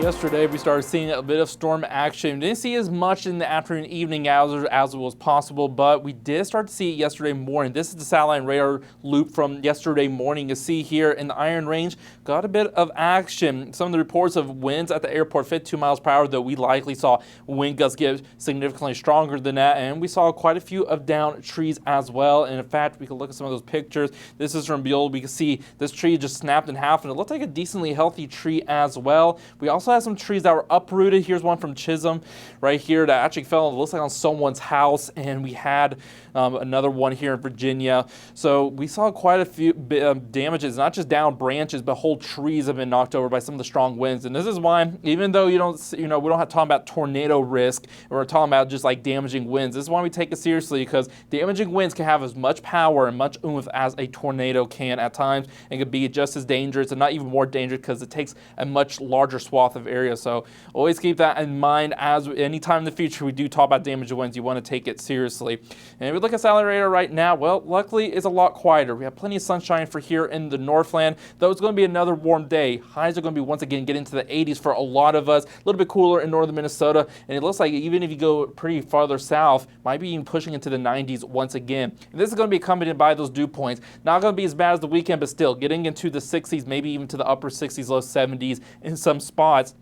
Yesterday, we started seeing a bit of storm action. We didn't see as much in the afternoon, evening hours as it was possible, but we did start to see it yesterday morning. This is the satellite radar loop from yesterday morning. You see here in the Iron Range, got a bit of action. Some of the reports of winds at the airport, 52 miles per hour, though we likely saw wind gusts get significantly stronger than that, and we saw quite a few of downed trees as well. And in fact, we can look at some of those pictures. This is from Behold. We can see this tree just snapped in half, and it looked like a decently healthy tree as well. We also had some trees that were uprooted. Here's one from Chisholm right here that actually fell, it looks like, on someone's house, and we had another one here in Virginia. So we saw quite a few damages, not just down branches, but whole trees have been knocked over by some of the strong winds. And this is why, even though we don't have to talk about tornado risk, we're talking about just like damaging winds. This is why we take it seriously, because damaging winds can have as much power and much oomph as a tornado can at times, and can be just as dangerous, and not even more dangerous, because it takes a much larger swath of area. So always keep that in mind. As anytime in the future we do talk about damaging winds, you want to take it seriously. And if we look at satellite radar right now, well, luckily it's a lot quieter. We have plenty of sunshine for here in the Northland, though it's going to be another warm day. Highs are going to be once again getting into the 80s for a lot of us. A little bit cooler in northern Minnesota, and it looks like even if you go pretty farther south, might be even pushing into the 90s once again. And this is going to be accompanied by those dew points. Not going to be as bad as the weekend, but still getting into the 60s, maybe even to the upper 60s, low 70s in some spots.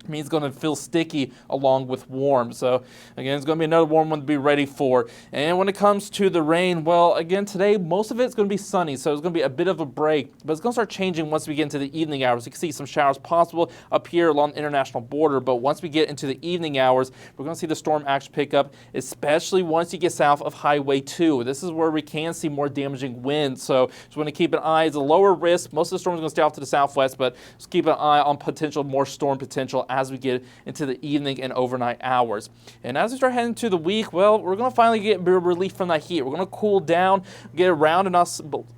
Means it's going to feel sticky along with warm. So again, it's going to be another warm one to be ready for. And when it comes to the rain, well, again, today most of it's going to be sunny, so it's going to be a bit of a break, but it's going to start changing once we get into the evening hours. You can see some showers possible up here along the international border, but once we get into the evening hours, we're going to see the storm action pick up, especially once you get south of Highway 2. This is where we can see more damaging winds, so just want to keep an eye. It's a lower risk. Most of the storms are going to stay off to the southwest, but just keep an eye on more storm potential as we get into the evening and overnight hours. And as we start heading to the week, well, we're going to finally get a bit of relief from that heat. We're going to cool down, get around and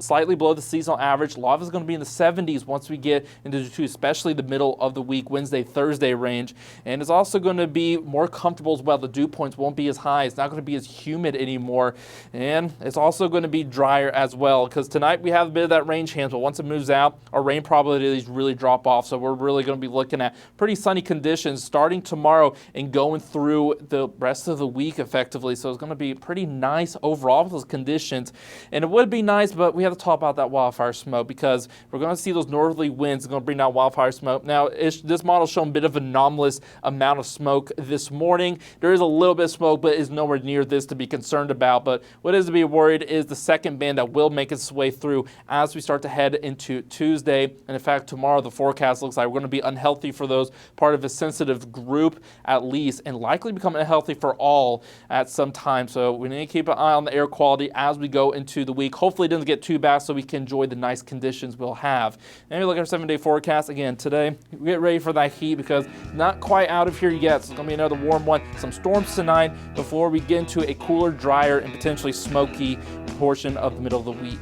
slightly below the seasonal average. A lot of it's going to be in the 70s once we get into especially the middle of the week, Wednesday, Thursday range. And it's also going to be more comfortable as well. The dew points won't be as high. It's not going to be as humid anymore. And it's also going to be drier as well, because tonight we have a bit of that rain chance, but once it moves out, our rain probabilities really drop off. So we're really going to be looking at pretty sunny conditions starting tomorrow and going through the rest of the week effectively. So it's going to be pretty nice overall with those conditions. And it would be nice, but we have to talk about that wildfire smoke, because we're going to see those northerly winds. It's going to bring down wildfire smoke. Now, this model's showing a bit of an anomalous amount of smoke this morning. There is a little bit of smoke, but it's nowhere near this to be concerned about. But what is to be worried is the second band that will make its way through as we start to head into Tuesday. And in fact, tomorrow the forecast looks like we're going to be unhealthy for those part of a sensitive group at least, and likely become unhealthy for all at some time. So we need to keep an eye on the air quality as we go into the week. Hopefully it doesn't get too bad so we can enjoy the nice conditions we'll have. And we look at our 7-day forecast again today. We get ready for that heat, because not quite out of here yet. So it's going to be another warm one. Some storms tonight before we get into a cooler, drier, and potentially smoky portion of the middle of the week.